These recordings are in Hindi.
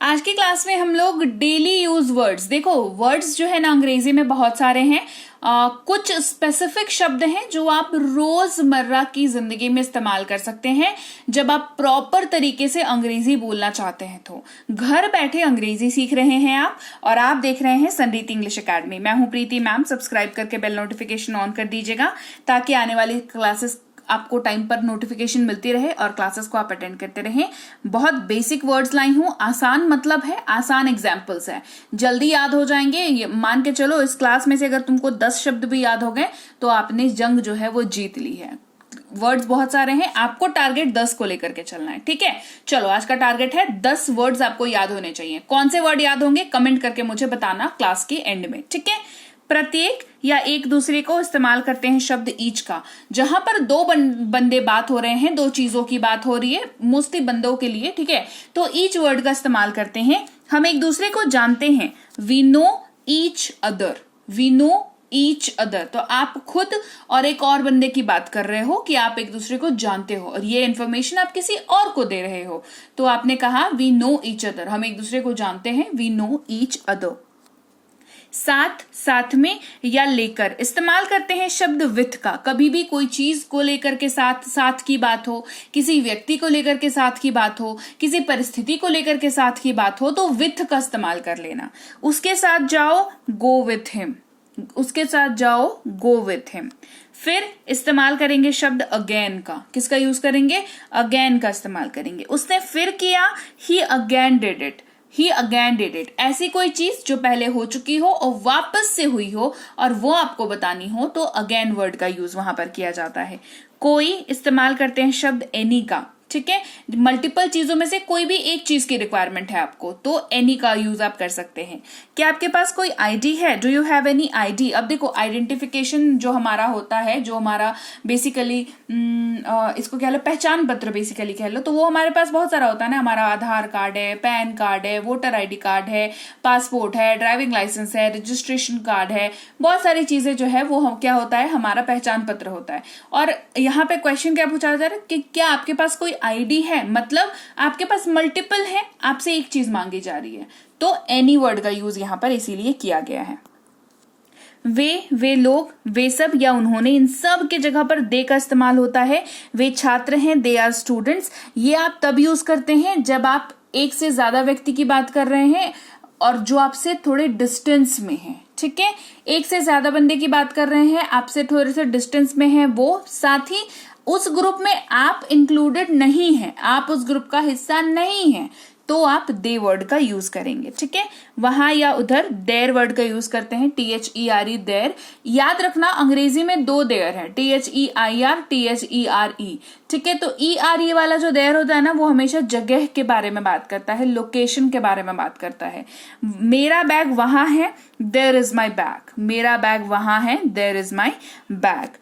आज की क्लास में हम लोग डेली यूज वर्ड्स, देखो वर्ड्स जो है ना अंग्रेजी में बहुत सारे हैं। कुछ स्पेसिफिक शब्द हैं जो आप रोजमर्रा की जिंदगी में इस्तेमाल कर सकते हैं जब आप प्रॉपर तरीके से अंग्रेजी बोलना चाहते हैं। तो घर बैठे अंग्रेजी सीख रहे हैं आप, और आप देख रहे हैं संरीति इंग्लिश एकेडमी। मैं हूं प्रीति मैम। सब्सक्राइब करके बेल नोटिफिकेशन ऑन कर दीजिएगा ताकि आने वाली क्लासेस आपको टाइम पर नोटिफिकेशन मिलती रहे और क्लासेस को आप अटेंड करते रहें। बहुत बेसिक वर्ड्स लाई हूं, आसान मतलब है, आसान एग्जाम्पल्स है, जल्दी याद हो जाएंगे। ये मान के चलो इस क्लास में से अगर तुमको 10 शब्द भी याद हो गए तो आपने जंग जो है वो जीत ली है। वर्ड्स बहुत सारे हैं, आपको टारगेट 10 को लेकर के चलना है, ठीक है। चलो आज का टारगेट है 10 वर्ड्स आपको याद होने चाहिए। कौन से वर्ड याद होंगे कमेंट करके मुझे बताना क्लास के एंड में, ठीक है। प्रत्येक या एक दूसरे को इस्तेमाल करते हैं शब्द ईच का। जहां पर दो बंदे बात हो रहे हैं, दो चीजों की बात हो रही है, मोस्टली बंदों के लिए, ठीक है, तो ईच वर्ड का इस्तेमाल करते हैं। हम एक दूसरे को जानते हैं, we know each other, we know each other. तो आप खुद और एक और बंदे की बात कर रहे हो कि आप एक दूसरे को जानते हो और ये इन्फॉर्मेशन आप किसी और को दे रहे हो, तो आपने कहा वी नो ईच अदर, हम एक दूसरे को जानते हैं, वी नो ईच अदर। साथ, साथ में या लेकर, इस्तेमाल करते हैं शब्द विथ का। कभी भी कोई चीज को लेकर के साथ साथ की बात हो, किसी व्यक्ति को लेकर के साथ की बात हो, किसी परिस्थिति को लेकर के साथ की बात हो, तो विथ का इस्तेमाल कर लेना। उसके साथ जाओ, गो विथ हिम, उसके साथ जाओ, गो विथ हिम। फिर इस्तेमाल करेंगे शब्द अगेन का। किसका यूज करेंगे? अगेन का इस्तेमाल करेंगे। उसने फिर किया, he again did it, he again did it. ऐसी कोई चीज जो पहले हो चुकी हो और वापस से हुई हो और वो आपको बतानी हो तो अगेन वर्ड का यूज वहां पर किया जाता है। कोई, इस्तेमाल करते हैं शब्द एनी का, ठीक है। मल्टीपल चीजों में से कोई भी एक चीज की रिक्वायरमेंट है आपको तो एनी का यूज आप कर सकते हैं। क्या आपके पास कोई आईडी है? Do you have any ID? अब देखो आइडेंटिफिकेशन जो हमारा होता है, जो हमारा बेसिकली इसको कह लो पहचान पत्र बेसिकली कह लो, तो वो हमारे पास बहुत सारा होता है ना। हमारा आधार कार्ड है, पैन कार्ड है, वोटर आईडी कार्ड है, पासपोर्ट है, ड्राइविंग लाइसेंस है, रजिस्ट्रेशन कार्ड है, बहुत सारी चीजें जो है वो क्या होता है, हमारा पहचान पत्र होता है। और यहाँ पे क्वेश्चन क्या पूछा जा रहा है कि क्या आपके पास कोई आईडी है, मतलब आपके पास मल्टीपल है, आपसे एक चीज मांगी जा रही है, तो एनी वर्ड का यूज यहां पर इसीलिए किया गया है। वे लोग, वे सब या उन्होंने, इन सब के जगह पर दे का इस्तेमाल होता है। वे छात्र हैं, दे आर स्टूडेंट्स। ये आप तब यूज करते हैं जब आप एक से ज्यादा व्यक्ति की बात कर रहे हैं और जो आपसे थोड़े डिस्टेंस में है, ठीक है। एक से ज्यादा बंदे की बात कर रहे हैं, आपसे थोड़े से डिस्टेंस में है वो, साथ ही उस ग्रुप में आप इंक्लूडेड नहीं हैं, आप उस ग्रुप का हिस्सा नहीं हैं, तो आप दे वर्ड का यूज करेंगे, ठीक है। वहां या उधर देयर वर्ड का यूज करते हैं, THERE, देयर। याद रखना अंग्रेजी में 2 देयर है, THEIR, THERE, ठीक है। तो ERE वाला जो देयर होता है ना, वो हमेशा जगह के बारे में बात करता है, लोकेशन के बारे में बात करता है। मेरा बैग वहां है, देयर इज माई बैग, मेरा बैग वहां है, देयर इज माई बैग।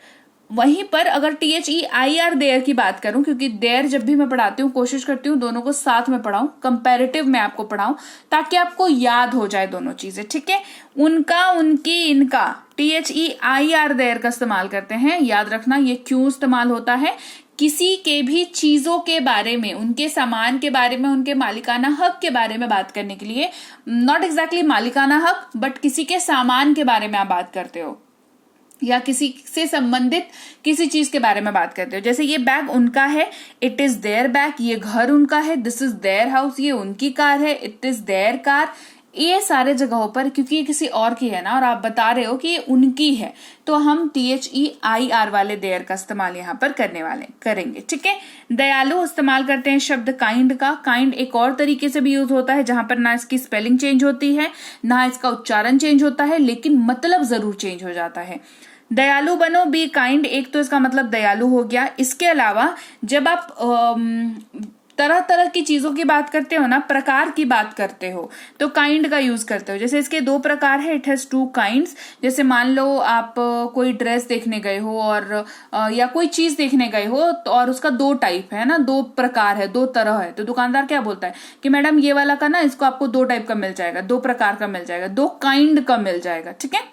वहीं पर अगर THEIR देयर की बात करूं, क्योंकि देयर जब भी मैं पढ़ाती हूँ कोशिश करती हूँ दोनों को साथ में पढ़ाऊं, कंपैरेटिव में आपको पढ़ाऊं ताकि आपको याद हो जाए दोनों चीजें, ठीक है। उनका, उनकी, इनका, THEIR देयर का इस्तेमाल करते हैं। याद रखना ये क्यों इस्तेमाल होता है, किसी के भी चीजों के बारे में, उनके सामान के बारे में, उनके मालिकाना हक के बारे में बात करने के लिए, नॉट एग्जैक्टली मालिकाना हक बट किसी के सामान के बारे में आप बात करते हो या किसी से संबंधित किसी चीज के बारे में बात करते हो। जैसे ये बैग उनका है, इट इज देयर बैग, ये घर उनका है, दिस इज देयर हाउस, ये उनकी कार है, इट इज देयर कार। ये सारे जगहों पर क्योंकि ये किसी और की है ना और आप बता रहे हो कि ये उनकी है, तो हम THEIR वाले देयर का इस्तेमाल यहाँ पर करेंगे, ठीक है। दयालु, इस्तेमाल करते हैं शब्द काइंड का। काइंड एक और तरीके से भी यूज होता है जहां पर ना इसकी स्पेलिंग चेंज होती है, ना इसका उच्चारण चेंज होता है, लेकिन मतलब जरूर चेंज हो जाता है। दयालु बनो, बी काइंड, एक तो इसका मतलब दयालु हो गया। इसके अलावा जब आप तरह तरह की चीजों की बात करते हो ना, प्रकार की बात करते हो, तो काइंड का यूज करते हो। जैसे इसके 2 प्रकार है, इट हैज 2 काइंड्स। जैसे मान लो आप कोई ड्रेस देखने गए हो और या कोई चीज देखने गए हो और उसका 2 टाइप है ना, 2 प्रकार है, 2 तरह है, तो दुकानदार क्या बोलता है कि मैडम ये वाला का ना, इसको आपको 2 टाइप का मिल जाएगा, 2 प्रकार का मिल जाएगा, 2 काइंड का मिल जाएगा, ठीक है।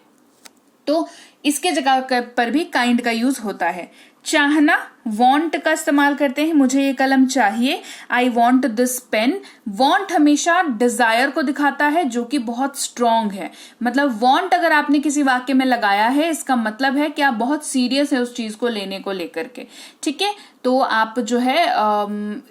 तो इसके जगह पर भी काइंड का यूज होता है। चाहना, want का इस्तेमाल करते हैं, मुझे ये कलम चाहिए, I want this pen. Want हमेशा डिजायर को दिखाता है जो कि बहुत स्ट्रांग है। मतलब वॉन्ट अगर आपने किसी वाक्य में लगाया है, इसका मतलब है कि आप बहुत सीरियस है उस चीज को लेने को लेकर के। ठीक है, तो आप जो है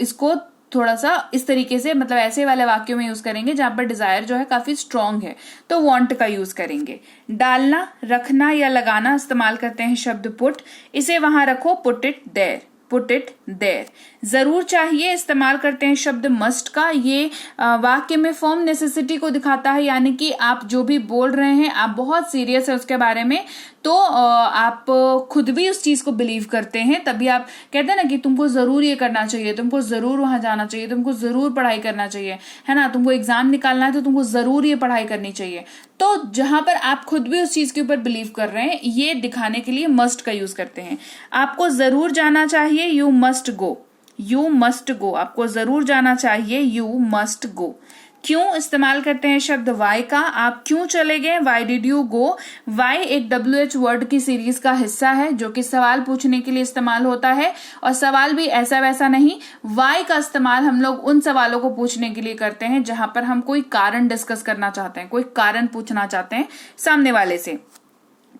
इसको थोड़ा सा इस तरीके से, मतलब ऐसे वाले वाक्यों में यूज करेंगे जहां पर डिजायर जो है काफी स्ट्रांग है, तो वांट का यूज करेंगे। डालना, रखना या लगाना इस्तेमाल करते हैं शब्द पुट। इसे वहां रखो, put it there, put it there. जरूर चाहिए इस्तेमाल करते हैं शब्द मस्ट का। ये वाक्य में फर्म नेसेसिटी को दिखाता है, यानी कि आप जो भी बोल रहे हैं आप बहुत सीरियस है उसके बारे में, तो आप खुद भी उस चीज को बिलीव करते हैं, तभी आप कहते हैं ना कि तुमको जरूर ये करना चाहिए, तुमको जरूर वहां जाना चाहिए, तुमको जरूर पढ़ाई करना चाहिए, है ना, तुमको एग्जाम निकालना है तो तुमको जरूर ये पढ़ाई करनी चाहिए। तो जहां पर आप खुद भी उस चीज के ऊपर बिलीव कर रहे हैं, ये दिखाने के लिए मस्ट का यूज करते हैं। आपको जरूर जाना चाहिए, you must go, you must go. आपको जरूर जाना चाहिए, यू मस्ट गो। क्यों इस्तेमाल करते हैं शब्द वाई का। आप क्यों चले गए, why did you go. Why एक WH वर्ड की सीरीज का हिस्सा है जो कि सवाल पूछने के लिए इस्तेमाल होता है, और सवाल भी ऐसा वैसा नहीं। वाई का इस्तेमाल हम लोग उन सवालों को पूछने के लिए करते हैं जहां पर हम कोई कारण डिस्कस करना चाहते हैं, कोई कारण पूछना चाहते हैं सामने वाले से।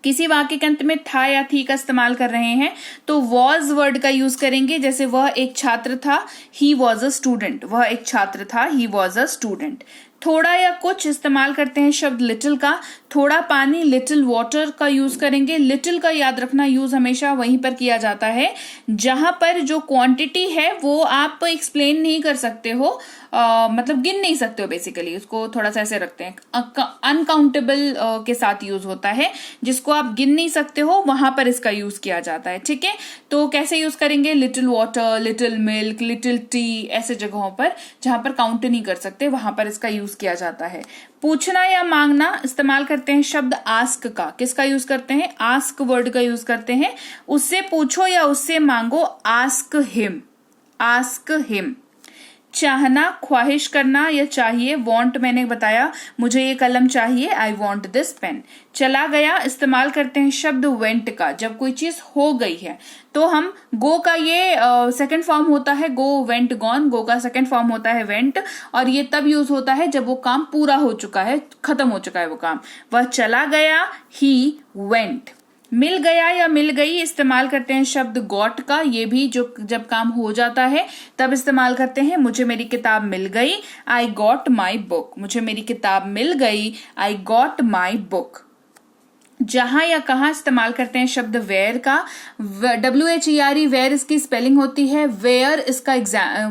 किसी वाक्य के अंत में था या थी का इस्तेमाल कर रहे हैं तो वॉज वर्ड का यूज करेंगे। जैसे वह एक छात्र था, ही वॉज अ स्टूडेंट, वह एक छात्र था, ही वॉज अ स्टूडेंट। थोड़ा या कुछ इस्तेमाल करते हैं शब्द लिटिल का। थोड़ा पानी, लिटिल वाटर का यूज करेंगे। लिटिल का याद रखना यूज हमेशा वहीं पर किया जाता है जहां पर जो क्वांटिटी है वो आप एक्सप्लेन नहीं कर सकते हो, मतलब गिन नहीं सकते हो बेसिकली, उसको थोड़ा सा ऐसे रखते हैं, अनकाउंटेबल के साथ यूज होता है। जिसको आप गिन नहीं सकते हो वहां पर इसका यूज किया जाता है। ठीक है, तो कैसे यूज करेंगे, little water, little milk, little T, ऐसे जगहों पर जहां पर काउंट नहीं कर सकते वहां पर इसका यूज किया जाता है। पूछना या मांगना इस्तेमाल करते हैं शब्द आस्क का। किसका यूज करते हैं, आस्क वर्ड का यूज करते हैं। उससे पूछो या उससे मांगो, आस्क हिम, आस्क हिम। चाहना, ख्वाहिश करना या चाहिए, वांट मैंने बताया, मुझे ये कलम चाहिए, आई वांट दिस पेन। चला गया इस्तेमाल करते हैं शब्द वेंट का। जब कोई चीज हो गई है तो हम गो का ये सेकंड फॉर्म होता है, गो, वेंट, गॉन। गो का सेकंड फॉर्म होता है वेंट, और ये तब यूज होता है जब वो काम पूरा हो चुका है, खत्म हो चुका है वो काम। वह चला गया, ही वेंट। मिल गया या मिल गई इस्तेमाल करते हैं शब्द गॉट का। ये भी जो जब काम हो जाता है तब इस्तेमाल करते हैं। मुझे मेरी किताब मिल गई, आई गॉट माई बुक। मुझे मेरी किताब मिल गई, आई गॉट माई बुक। जहां या कहां इस्तेमाल करते हैं शब्द वेयर का। WHERE वेयर इसकी स्पेलिंग होती है, वेयर इसका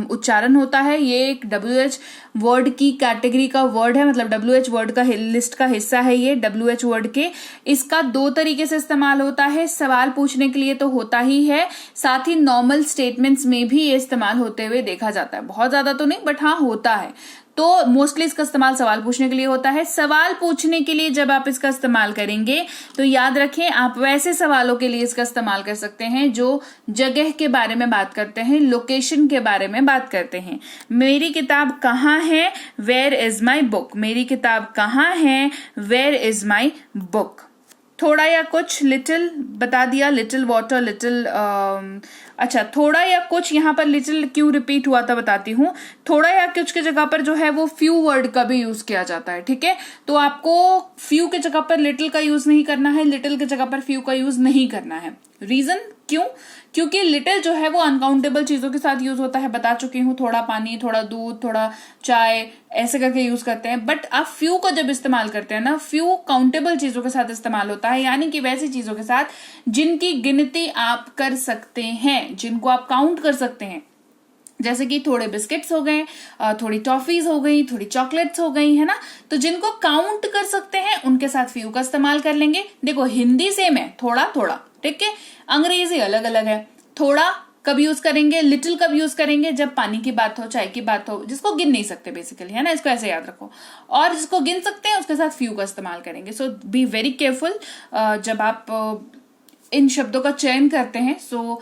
उच्चारण होता है। ये एक WH वर्ड की कैटेगरी का वर्ड है, मतलब WH वर्ड का लिस्ट का हिस्सा है ये WH वर्ड के। इसका 2 तरीके से इस्तेमाल होता है, सवाल पूछने के लिए तो होता ही है, साथ ही नॉर्मल स्टेटमेंट्स में भी ये इस्तेमाल होते हुए देखा जाता है। बहुत ज्यादा तो नहीं, बट हाँ होता है। तो मोस्टली इसका इस्तेमाल सवाल पूछने के लिए होता है। सवाल पूछने के लिए जब आप इसका इस्तेमाल करेंगे तो याद रखें आप वैसे सवालों के लिए इसका इस्तेमाल कर सकते हैं जो जगह के बारे में बात करते हैं, लोकेशन के बारे में बात करते हैं। मेरी किताब कहाँ है, वेयर इज माई बुक। मेरी किताब कहाँ है, वेयर इज माई बुक। थोड़ा या कुछ, लिटिल बता दिया, लिटिल वाटर, लिटिल अच्छा, थोड़ा या कुछ, यहाँ पर लिटिल क्यों रिपीट हुआ था बताती हूँ। थोड़ा या कुछ की जगह पर जो है वो फ्यू वर्ड का भी यूज किया जाता है। ठीक है, तो आपको फ्यू की जगह पर लिटिल का यूज नहीं करना है, लिटिल की जगह पर फ्यू का यूज नहीं करना है। रीजन क्यों, क्योंकि लिटिल जो है वो अनकाउंटेबल चीजों के साथ यूज होता है, बता चुकी हूँ। थोड़ा पानी, थोड़ा दूध, थोड़ा चाय, ऐसे करके यूज करते हैं। बट आप फ्यू को जब इस्तेमाल करते हैं ना, फ्यू काउंटेबल चीजों के साथ इस्तेमाल होता है, यानी कि वैसी चीजों के साथ जिनकी गिनती आप कर सकते हैं, जिनको आप काउंट कर सकते हैं। जैसे कि थोड़े बिस्किट्स हो गए, थोड़ी टॉफीज हो गई, थोड़ी चॉकलेट्स हो गई, है ना। तो जिनको काउंट कर सकते हैं उनके साथ फ्यू का इस्तेमाल कर लेंगे। देखो हिंदी सेम है, थोड़ा थोड़ा, ठीक है, अंग्रेजी अलग अलग है। थोड़ा कब यूज करेंगे, लिटिल कब यूज करेंगे, जब पानी की बात हो, चाय की बात हो, जिसको गिन नहीं सकते बेसिकली, है ना, इसको ऐसे याद रखो। और जिसको गिन सकते हैं उसके साथ फ्यू का इस्तेमाल करेंगे। सो बी वेरी केयरफुल जब आप इन शब्दों का चयन करते हैं। सो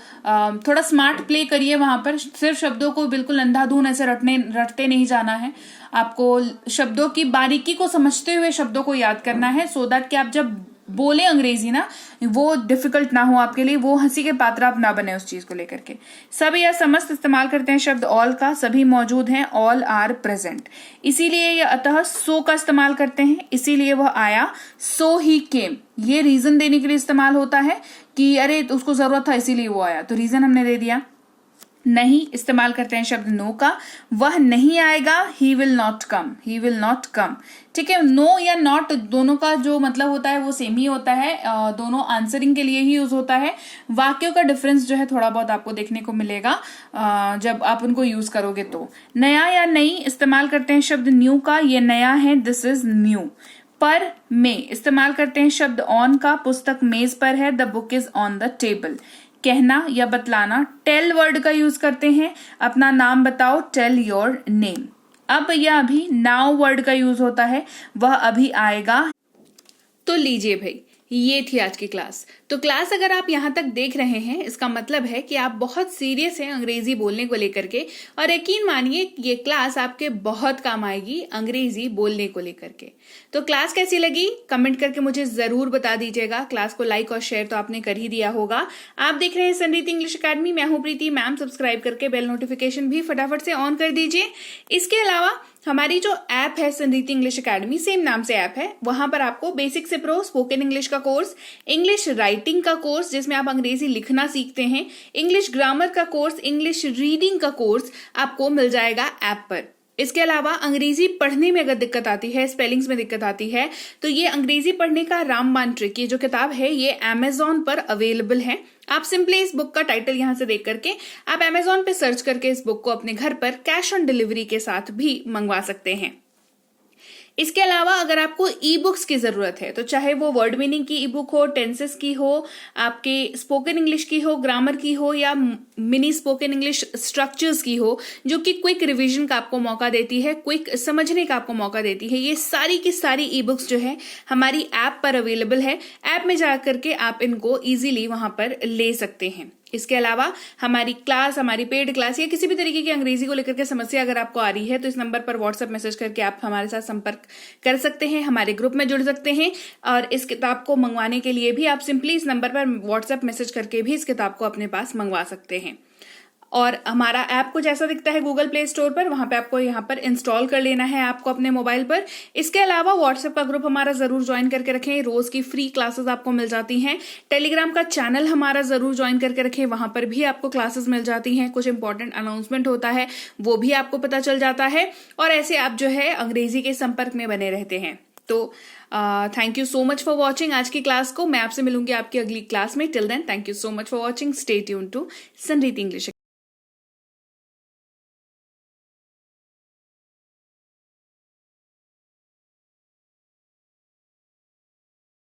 थोड़ा स्मार्ट प्ले करिए वहां पर। सिर्फ शब्दों को बिल्कुल अंधाधुन ऐसे रटते नहीं जाना है, आपको शब्दों की बारीकी को समझते हुए शब्दों को याद करना है, सो दैट कि आप जब बोले अंग्रेजी ना, वो डिफिकल्ट ना हो आपके लिए, वो हंसी के पात्र आप ना बने उस चीज को लेकर के। सब या समस्त इस्तेमाल करते हैं शब्द ऑल का, सभी मौजूद हैं, ऑल आर प्रेजेंट। इसीलिए या अतः सो का इस्तेमाल करते हैं, इसीलिए वह आया, सो ही केम। ये रीजन देने के लिए इस्तेमाल होता है कि अरे उसको जरूरत था इसीलिए वो आया, तो रीजन हमने दे दिया। नहीं इस्तेमाल करते हैं शब्द नो का, वह नहीं आएगा, he will not come, he will not come. ठीक है, नो या नॉट दोनों का जो मतलब होता है वो सेम ही होता है, दोनों आंसरिंग के लिए ही यूज होता है। वाक्यों का डिफरेंस जो है थोड़ा बहुत आपको देखने को मिलेगा जब आप उनको यूज करोगे तो। नया या नई इस्तेमाल करते हैं शब्द न्यू का, ये नया है, दिस इज न्यू। पर में इस्तेमाल करते हैं शब्द ऑन का, पुस्तक मेज पर है, the book is on the table. कहना या बतलाना, टेल वर्ड का यूज करते हैं, अपना नाम बताओ, टेल योर नेम। अब या अभी, नाउ वर्ड का यूज होता है, वह अभी आएगा। तो लीजिए भाई, ये थी आज की क्लास। तो क्लास अगर आप यहाँ तक देख रहे हैं, इसका मतलब है कि आप बहुत सीरियस हैं अंग्रेजी बोलने को लेकर के, और यकीन मानिए ये क्लास आपके बहुत काम आएगी अंग्रेजी बोलने को लेकर के। तो क्लास कैसी लगी कमेंट करके मुझे जरूर बता दीजिएगा। क्लास को लाइक और शेयर तो आपने कर ही दिया होगा। आप देख रहे हैं संरीति इंग्लिश अकेडमी, मैं हूं प्रीति मैम। सब्सक्राइब करके बेल नोटिफिकेशन भी फटाफट से ऑन कर दीजिए। इसके अलावा हमारी जो ऐप है संरीति इंग्लिश अकेडमी, सेम नाम से ऐप है, वहां पर आपको बेसिक से प्रो स्पोकन इंग्लिश का कोर्स, इंग्लिश राइटिंग का कोर्स जिसमें आप अंग्रेजी लिखना सीखते हैं, इंग्लिश ग्रामर का कोर्स, इंग्लिश रीडिंग का कोर्स आपको मिल जाएगा ऐप पर। इसके अलावा अंग्रेजी पढ़ने में अगर दिक्कत आती है, स्पेलिंग्स में दिक्कत आती है, तो ये अंग्रेजी पढ़ने का रामबाण ट्रिक, ये जो किताब है ये अमेजॉन पर अवेलेबल है। आप सिंपली इस बुक का टाइटल यहां से देख करके आप अमेजॉन पे सर्च करके इस बुक को अपने घर पर कैश ऑन डिलीवरी के साथ भी मंगवा सकते हैं। इसके अलावा अगर आपको ई बुक्स की जरूरत है, तो चाहे वो वर्ड मीनिंग की ई बुक हो, टेंसेस की हो, आपके स्पोकन इंग्लिश की हो, ग्रामर की हो, या मिनी स्पोकन इंग्लिश स्ट्रक्चर्स की हो, जो कि क्विक रिवीजन का आपको मौका देती है, क्विक समझने का आपको मौका देती है, ये सारी की सारी ई बुक्स जो है हमारी ऐप पर अवेलेबल है। ऐप में जाकर के आप इनको इजीली वहां पर ले सकते हैं। इसके अलावा हमारी क्लास, हमारी पेड क्लास या किसी भी तरीके की अंग्रेजी को लेकर के समस्या अगर आपको आ रही है, तो इस नंबर पर व्हाट्सएप मैसेज करके आप हमारे साथ संपर्क कर सकते हैं, हमारे ग्रुप में जुड़ सकते हैं। और इस किताब को मंगवाने के लिए भी आप सिंपली इस नंबर पर व्हाट्सएप मैसेज करके भी इस किताब को अपने पास मंगवा सकते हैं। और हमारा ऐप कुछ ऐसा दिखता है गूगल प्ले स्टोर पर, वहां पे आपको यहाँ पर इंस्टॉल कर लेना है ऐप को अपने मोबाइल पर। इसके अलावा व्हाट्सएप का ग्रुप हमारा जरूर ज्वाइन करके रखें, रोज की फ्री क्लासेस आपको मिल जाती हैं। टेलीग्राम का चैनल हमारा जरूर ज्वाइन करके रखें, वहां पर भी आपको क्लासेस मिल जाती हैं, कुछ इंपॉर्टेंट अनाउंसमेंट होता है वो भी आपको पता चल जाता है, और ऐसे आप जो है अंग्रेजी के संपर्क में बने रहते हैं। तो thank you so much for watching आज की क्लास को। मैं आपसे मिलूंगी आपकी अगली क्लास में। Till then thank you so much for watching. Stay tuned to Sanriti English.